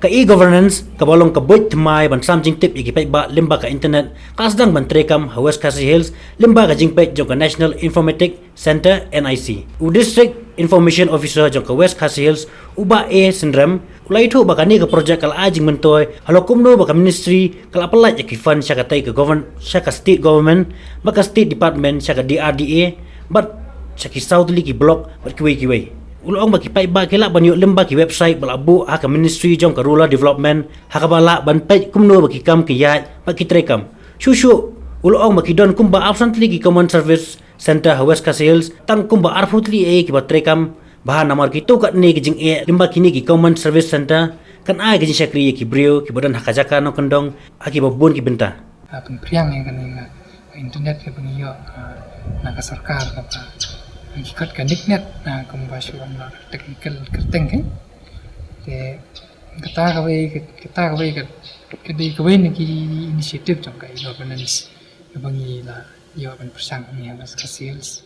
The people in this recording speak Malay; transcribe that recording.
ka e-governance ka bolong ka boit tmai ban sam jing tip igi ba limba ka internet kasdang ban trekam hawes Khasi Hills limba ka jing pet jong ka National Informatic Center NIC u district information officer jong ka West Khasi Hills uba a syndrome ulai thu ba ka ni ka project kala ajing mentoy halokum no ba ka ministry kala apalai ki fund sya ka tai ka government sya ka state government ba ka state department sya ka DRDA but sya ki southly ki block bat kiwei ulong bagi pai ba kila ban yo lemba ki website balabu ha ka ministry jong ka rural development ha ka bala ban pai kumno bagi kam ki ya ba ki trekam shushu ulong bagi don kumba absently ki common service center West Khasi Hills tang kumba arfutli ki ba trekam bahan namar ki to kat ne ki jing lemba kini ki common service center kan ai ki jing sakri ki brio ki badan hakajaka no kendong aki babun ki benta pun priang yang kan internet ke pengiyo na ka sarkar ka ikut ke net na kumbasyo na technical kerteng kan te kita kawai ni ki inisiatif jong ka governance bangi la yo ban persang ni Khasi Hills